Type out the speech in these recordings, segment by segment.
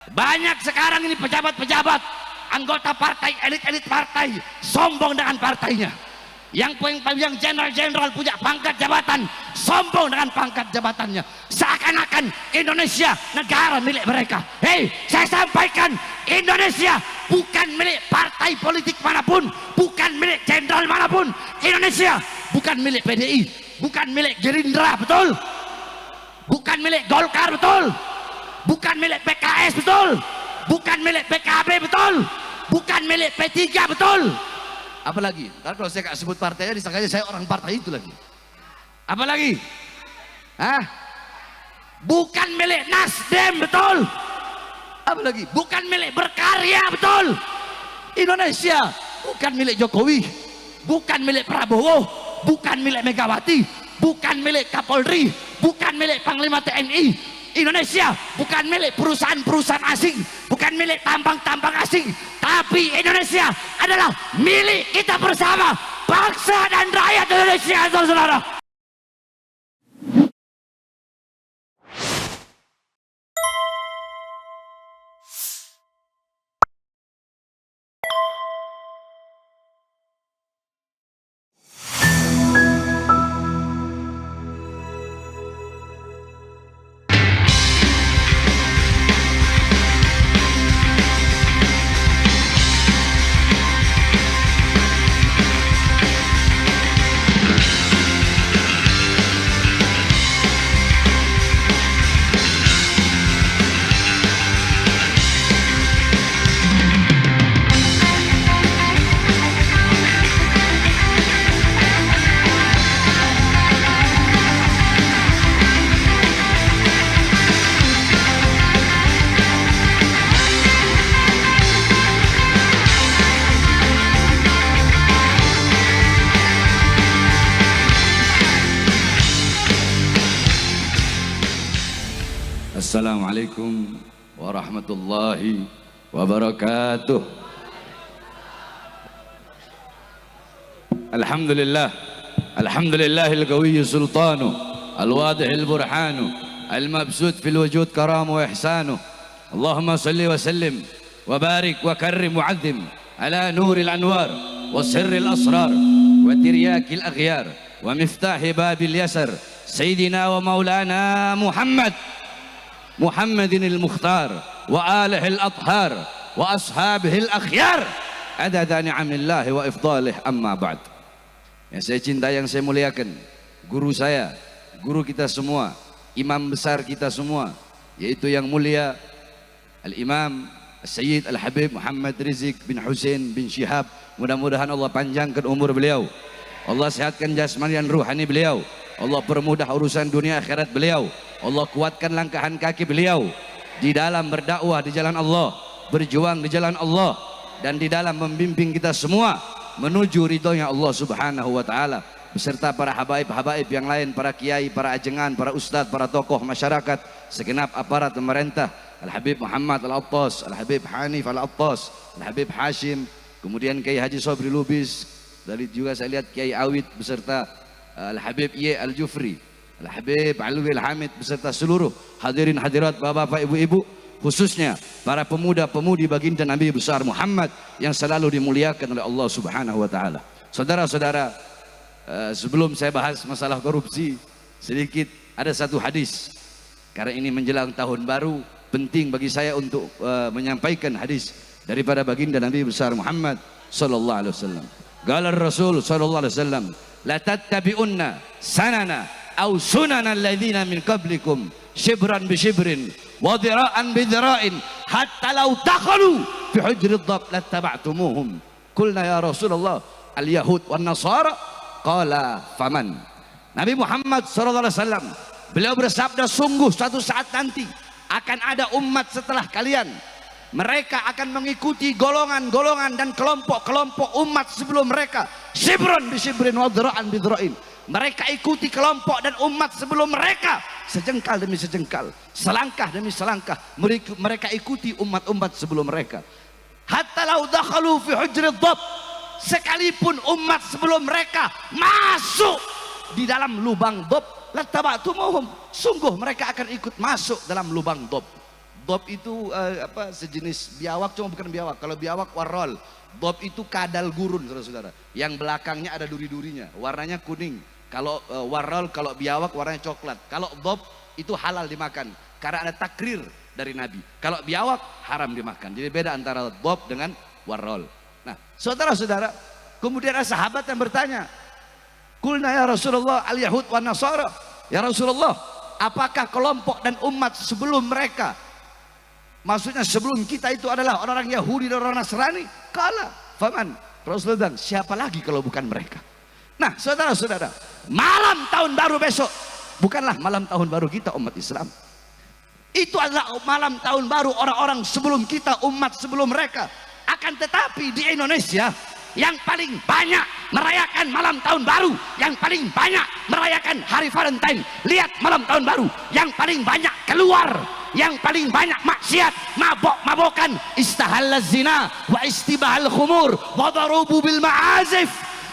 Banyak sekarang ini pejabat-pejabat, anggota partai, elit-elit partai, sombong dengan partainya. Yang jenderal-jenderal punya pangkat jabatan, sombong dengan pangkat jabatannya. Seakan-akan Indonesia negara milik mereka. Hei, saya sampaikan, Indonesia bukan milik partai politik manapun, bukan milik jenderal manapun. Indonesia bukan milik PDI, bukan milik Gerindra, betul? Bukan milik Golkar, betul? Bukan milik PKS, betul? Bukan milik PKB, betul? Bukan milik P3, betul? Apalagi? Karena kalau saya gak sebut partainya, disangkanya saya orang partai itu lagi. Apalagi? Hah? Bukan milik Nasdem, betul? Apalagi? Bukan milik Berkarya, betul? Indonesia bukan milik Jokowi, bukan milik Prabowo, bukan milik Megawati, bukan milik Kapolri, bukan milik Panglima TNI. Indonesia bukan milik perusahaan-perusahaan asing, bukan milik tambang-tambang asing, tapi Indonesia adalah milik kita bersama, bangsa dan rakyat Indonesia, saudara. Assalamualaikum warahmatullahi wabarakatuh. Alhamdulillah, alhamdulillahil qawiyyu sultanu, al-wadihil burhanu, al-mabsut fil wujud karamu wa ihsanu. Allahumma salli wa sallim wa barik wa karrim wa azim ala nuril anwar wa sirril asrar wa tiryakil aghyar wa miftahi babil yasar sayyidina wa maulana Muhammadin al-Mukhtar wa alihi al-athhar wa ashabihi al-akhyar adada ni'amillahi wa ifdalih, amma ba'd. Yang saya cintai, yang saya muliakan, guru saya, guru kita semua, imam besar kita semua, yaitu yang mulia Al-Imam Sayyid Al-Habib Muhammad Rizik bin Hussein bin Syihab. Mudah-mudahan Allah panjangkan umur beliau, Allah sehatkan jasmani dan ruhani beliau, Allah permudah urusan dunia akhirat beliau, Allah kuatkan langkahan kaki beliau di dalam berdakwah di jalan Allah, berjuang di jalan Allah, dan di dalam membimbing kita semua menuju ridhonya Allah subhanahu wa ta'ala, beserta para habaib-habaib yang lain, para kiai, para ajengan, para ustadz, para tokoh masyarakat, segenap aparat pemerintah, Al-Habib Muhammad Al-Attas, Al-Habib Hanif Al-Attas, Al-Habib Hashim, kemudian Kiai Haji Sobri Lubis, dari juga saya lihat Kiai Awid beserta Al-Habib Ye Al-Jufri, Al-Habib Alwi Al-Hamid beserta seluruh hadirin hadirat, bapak-bapak, ibu-ibu, khususnya para pemuda-pemudi baginda Nabi besar Muhammad yang selalu dimuliakan oleh Allah subhanahu wa ta'ala. Saudara-saudara, sebelum saya bahas masalah korupsi, sedikit ada satu hadis, karena ini menjelang tahun baru, penting bagi saya untuk menyampaikan hadis daripada baginda Nabi besar Muhammad sallallahu alaihi wasallam. Qala Rasul sallallahu alaihi wasallam, la tattabi'unna sanana aw sunana alladhina min qablikum shibran bi shibrin wa dhira'an bi dhira'in hatta law dakhalu fi hujri ad-dab lattaba'tumuhum. Qulna ya Rasulullah al-yahud wan nasara, qala faman. Nabi Muhammad sallallahu alaihi wasallam beliau bersabda, sungguh suatu saat nanti akan ada umat setelah kalian, mereka akan mengikuti golongan-golongan dan kelompok-kelompok umat sebelum mereka, shibran bi shibrin wa dhira'an bi dhira'in. Mereka ikuti kelompok dan umat sebelum mereka, sejengkal demi sejengkal, selangkah demi selangkah, mereka ikuti umat-umat sebelum mereka. Hatta law dakhalu fi hujri dhab, sekalipun umat sebelum mereka masuk di dalam lubang dhab, lattaba'tumuhum, sungguh mereka akan ikut masuk dalam lubang dhab. Dob itu apa, sejenis biawak, cuma bukan biawak. Kalau biawak warrol, dob itu kadal gurun, saudara-saudara. Yang belakangnya ada duri-durinya, warnanya kuning. Kalau warrol, kalau biawak warnanya coklat. Kalau dob itu halal dimakan karena ada takrir dari Nabi. Kalau biawak haram dimakan. Jadi beda antara dob dengan warrol. Nah, saudara-saudara, kemudian ada sahabat yang bertanya, "Qulna ya Rasulullah al-Yahud wa Nasara." Ya Rasulullah, apakah kelompok dan umat sebelum mereka, maksudnya sebelum kita itu adalah orang-orang Yahudi dan orang Nasrani? Kala, faman. Rasulullah bilang, siapa lagi kalau bukan mereka? Nah, saudara-saudara, malam tahun baru besok bukanlah malam tahun baru kita umat Islam. Itu adalah malam tahun baru orang-orang sebelum kita, umat sebelum mereka. Akan tetapi di Indonesia yang paling banyak merayakan malam tahun baru, yang paling banyak merayakan hari Valentine, lihat malam tahun baru, yang paling banyak keluar, yang paling banyak maksiat, mabok-mabokan, istahalla zina wa istibahal khumur wa darubu bil ma'azif.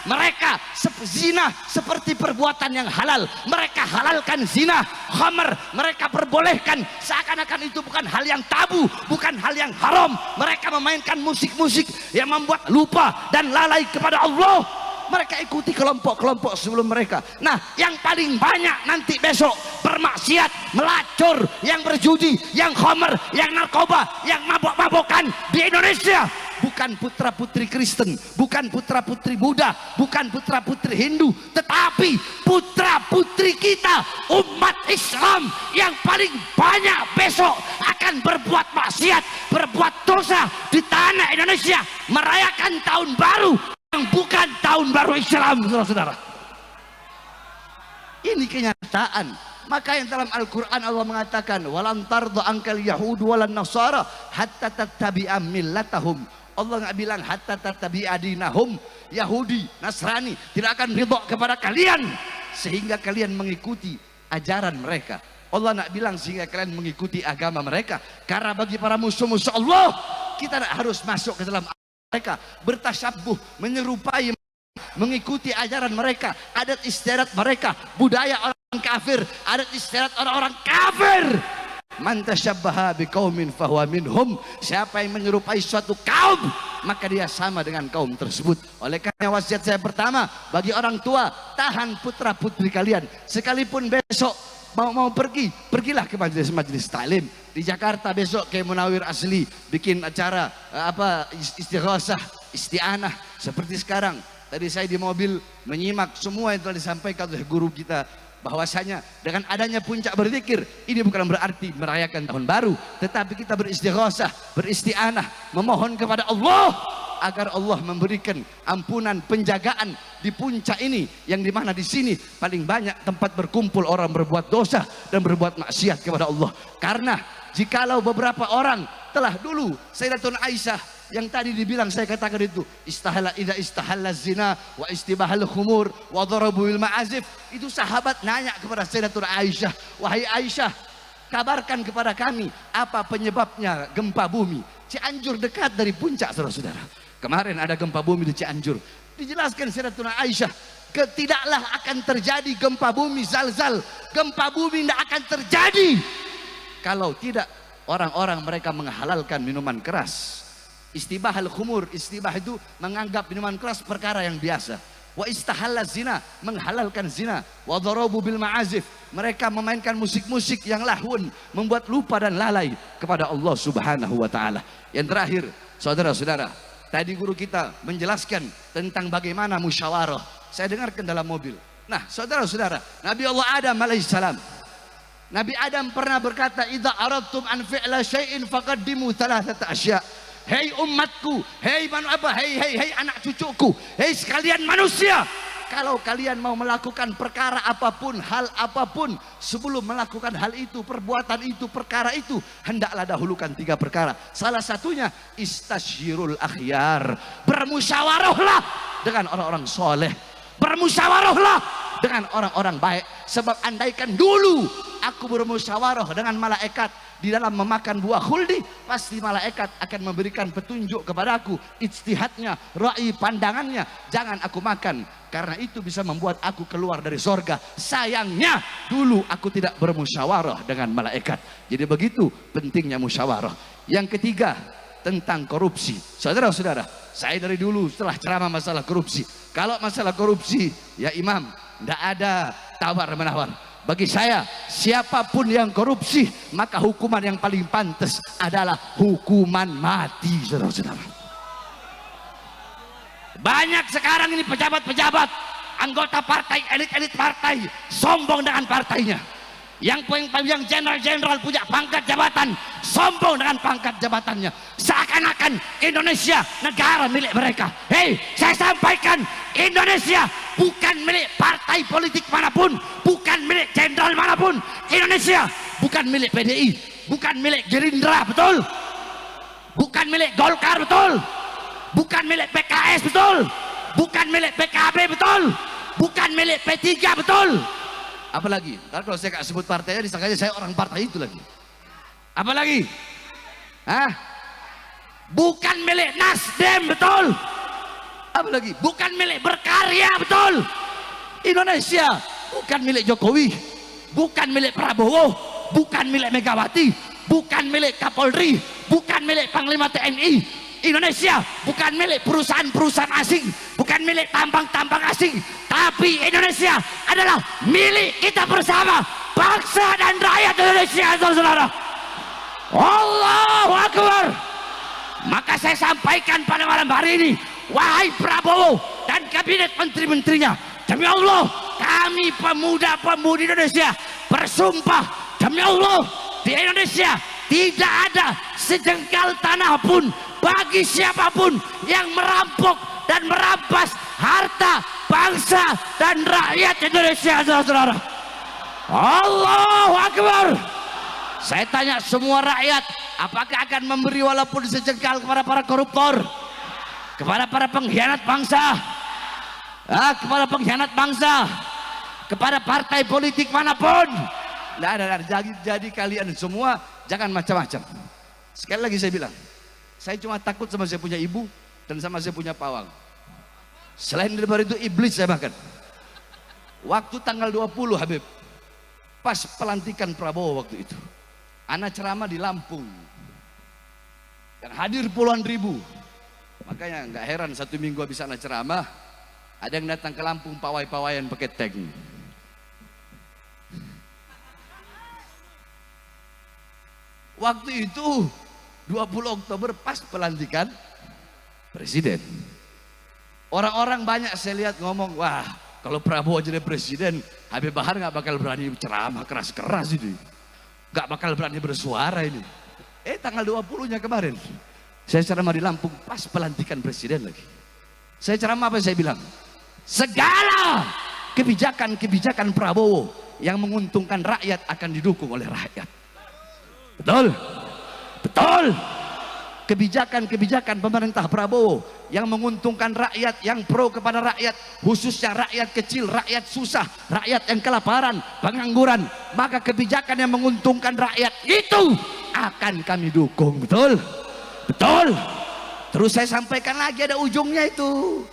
Mereka zina seperti perbuatan yang halal, mereka halalkan zina, khamr mereka perbolehkan seakan-akan itu bukan hal yang tabu, bukan hal yang haram. Mereka memainkan musik-musik yang membuat lupa dan lalai kepada Allah. Mereka ikuti kelompok-kelompok sebelum mereka. Nah, yang paling banyak nanti besok bermaksiat, melacur, yang berjudi, yang khamr, yang narkoba, yang mabok-mabokan di Indonesia bukan putra-putri Kristen, bukan putra-putri Buddha, bukan putra-putri Hindu, tetapi putra-putri kita umat Islam yang paling banyak besok akan berbuat maksiat, berbuat dosa di tanah Indonesia, merayakan tahun baru yang bukan tahun baru Islam, saudara-saudara. Ini kenyataan. Maka yang dalam Al-Quran Allah mengatakan, walan tarda angkal yahud walan nasara hatta tattabi'a millatahum. Allah nggak bilang hatta tattabi'a dinahum. Yahudi, Nasrani tidak akan ridho kepada kalian sehingga kalian mengikuti ajaran mereka. Allah nggak bilang sehingga kalian mengikuti agama mereka. Karena bagi para musuh-musuh Allah, kita harus masuk ke dalam mereka, bertasyabuh, menyerupai, mengikuti ajaran mereka, adat istiadat mereka, budaya orang kafir, adat istiadat orang-orang kafir. Man tasyabbaha biqaumin fahuwa minhum. Siapa yang menyerupai suatu kaum, maka dia sama dengan kaum tersebut. Oleh karena wasiat saya pertama bagi orang tua, tahan putra putri kalian. Sekalipun besok mau pergi, pergilah ke majelis taklim. Di Jakarta besok ke Munawir Asli bikin acara istighosah, isti'anah seperti sekarang. Tadi saya di mobil menyimak semua yang telah disampaikan oleh guru kita, bahwasanya dengan adanya puncak berzikir ini bukan berarti merayakan tahun baru, tetapi kita beristighosah, beristi'anah, memohon kepada Allah agar Allah memberikan ampunan, penjagaan di puncak ini, yang dimana di sini paling banyak tempat berkumpul orang berbuat dosa dan berbuat maksiat kepada Allah. Karena jikalau beberapa orang telah dulu, Sayyidatuna Aisyah yang tadi dibilang saya katakan itu, istahalla zina wa istibahal khumur wa darabu bil ma'azif, itu sahabat nanya kepada Sayyidatuna Aisyah, wahai Aisyah, kabarkan kepada kami apa penyebabnya gempa bumi. Cianjur dekat dari puncak, saudara-saudara. Kemarin ada gempa bumi di Cianjur. Dijelaskan Sayyidatuna Aisyah, tidaklah akan terjadi gempa bumi zalzal. Gempa bumi tidak akan terjadi kalau tidak orang-orang mereka menghalalkan minuman keras. Istibahal khumur, istibah itu menganggap minuman keras perkara yang biasa. Wa istahalla zina, menghalalkan zina. Wa darabu bil ma'azif, mereka memainkan musik-musik yang lahun, membuat lupa dan lalai kepada Allah Subhanahu wa taala. Yang terakhir, saudara-saudara, tadi guru kita menjelaskan tentang bagaimana musyawarah. Saya dengarkan dalam mobil. Nah, saudara-saudara, Nabi Allah Adam alaihissalam, Nabi Adam pernah berkata, idza aradtum an fi'la syai'in faqaddimu thalathata asya'. Hei umatku, hei anak cucuku, hei sekalian manusia, kalau kalian mau melakukan perkara apapun, hal apapun, sebelum melakukan hal itu, perbuatan itu, perkara itu, hendaklah dahulukan 3 perkara. Salah satunya istasyirul akhyar, bermusyawarahlah dengan orang-orang soleh, bermusyawarahlah dengan orang-orang baik. Sebab andaikan dulu aku bermusyawarah dengan malaikat, di dalam memakan buah khuldi, pasti malaikat akan memberikan petunjuk kepadaku, ijtihadnya, ra'i pandangannya, jangan aku makan karena itu bisa membuat aku keluar dari sorga. Sayangnya dulu aku tidak bermusyawarah dengan malaikat. Jadi begitu pentingnya musyawarah. Yang ketiga, tentang korupsi. Saudara-saudara, saya dari dulu setelah ceramah masalah korupsi, kalau masalah korupsi ya imam, tidak ada tawar menawar. Bagi saya, siapapun yang korupsi, maka hukuman yang paling pantas adalah hukuman mati, saudara-saudara. Banyak sekarang ini pejabat-pejabat, anggota partai, elit-elit partai, sombong dengan partainya. Yang jenderal-jenderal punya pangkat jabatan, sombong dengan pangkat jabatannya. Seakan-akan Indonesia negara milik mereka. Hei, saya sampaikan, Indonesia bukan milik partai politik manapun, bukan milik jenderal manapun. Indonesia bukan milik PDI, bukan milik Gerindra, betul? Bukan milik Golkar, betul? Bukan milik PKS, betul? Bukan milik PKB, betul? Bukan milik P3, betul? Apalagi, kalau saya gak sebut partainya disangkanya saya orang partai itu lagi. Apalagi? Hah? Bukan milik Nasdem, betul? Apalagi? Bukan milik Berkarya, betul? Indonesia bukan milik Jokowi, bukan milik Prabowo, bukan milik Megawati, bukan milik Kapolri, bukan milik Panglima TNI. Indonesia bukan milik perusahaan-perusahaan asing, bukan milik tambang-tambang asing, tapi Indonesia adalah milik kita bersama, bangsa dan rakyat Indonesia, saudara. Allahu Akbar. Maka saya sampaikan pada malam hari ini, wahai Prabowo dan kabinet menteri-menterinya, demi Allah kami pemuda-pemudi Indonesia bersumpah, demi Allah di Indonesia tidak ada sejengkal tanah pun bagi siapapun yang merampok dan merampas harta bangsa dan rakyat Indonesia, saudara-saudara. Allahu Akbar. Saya tanya semua rakyat, apakah akan memberi walaupun sejengkal kepada para koruptor, kepada para pengkhianat bangsa, kepada pengkhianat bangsa, kepada partai politik manapun? Nah, jadi kalian semua jangan macam-macam. Sekali lagi saya bilang, saya cuma takut sama saya punya ibu dan sama saya punya pawang. Selain daripada itu iblis saya makan. Waktu tanggal 20 Habib, pas pelantikan Prabowo waktu itu, ana ceramah di Lampung, yang hadir puluhan ribu. Makanya nggak heran satu minggu habis ana ceramah, ada yang datang ke Lampung pawai-pawayan pakai tank. Waktu itu 20 Oktober pas pelantikan presiden. Orang-orang banyak saya lihat ngomong, wah kalau Prabowo jadi presiden, Habib Bahar nggak bakal berani ceramah keras-keras ini, nggak bakal berani bersuara ini. Tanggal 20-nya kemarin, saya ceramah di Lampung pas pelantikan presiden lagi. Saya ceramah apa saya bilang? Segala kebijakan-kebijakan Prabowo yang menguntungkan rakyat akan didukung oleh rakyat. Betul? Betul. Kebijakan-kebijakan pemerintah Prabowo yang menguntungkan rakyat, yang pro kepada rakyat, khususnya rakyat kecil, rakyat susah, rakyat yang kelaparan, pengangguran, maka kebijakan yang menguntungkan rakyat itu akan kami dukung. Betul? Betul. Terus saya sampaikan lagi ada ujungnya itu.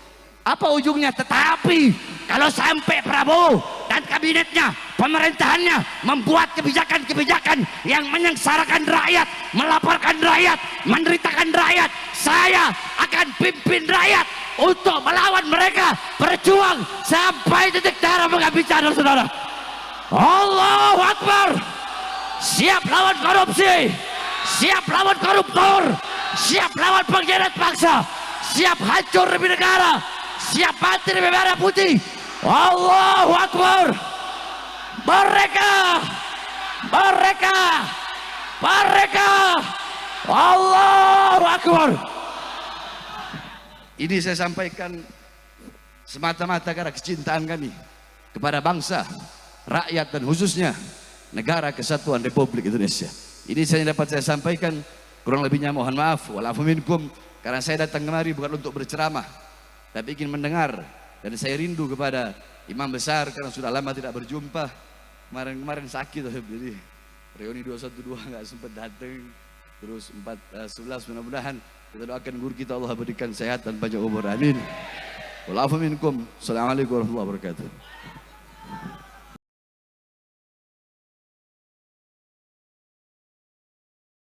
Apa ujungnya? Tetapi kalau sampai Prabowo dan kabinetnya, pemerintahannya membuat kebijakan-kebijakan yang menyengsarakan rakyat, melaporkan rakyat, menderitakan rakyat, saya akan pimpin rakyat untuk melawan mereka, berjuang sampai titik darah menghabiskan, saudara. Allahu Akbar. Siap lawan korupsi, siap lawan koruptor, siap lawan pengkhianat bangsa, siap hancur demi negara, siap mati demi merah putih. Allahu Akbar. Mereka Allahu Akbar. Ini saya sampaikan semata-mata karena kecintaan kami kepada bangsa, rakyat dan khususnya negara kesatuan Republik Indonesia. Ini saya dapat saya sampaikan, kurang lebihnya mohon maaf, walafu minkum, karena saya datang kemari bukan untuk berceramah, tapi ingin mendengar, dan saya rindu kepada imam besar karena sudah lama tidak berjumpa. Kemarin sakit, jadi reuni 212 nggak sempat datang. Terus 411 mudah-mudahan kita doakan guru kita Allah berikan sehat dan panjang umur. Amin. Wal afu minkum. Assalamualaikum warahmatullahi wabarakatuh.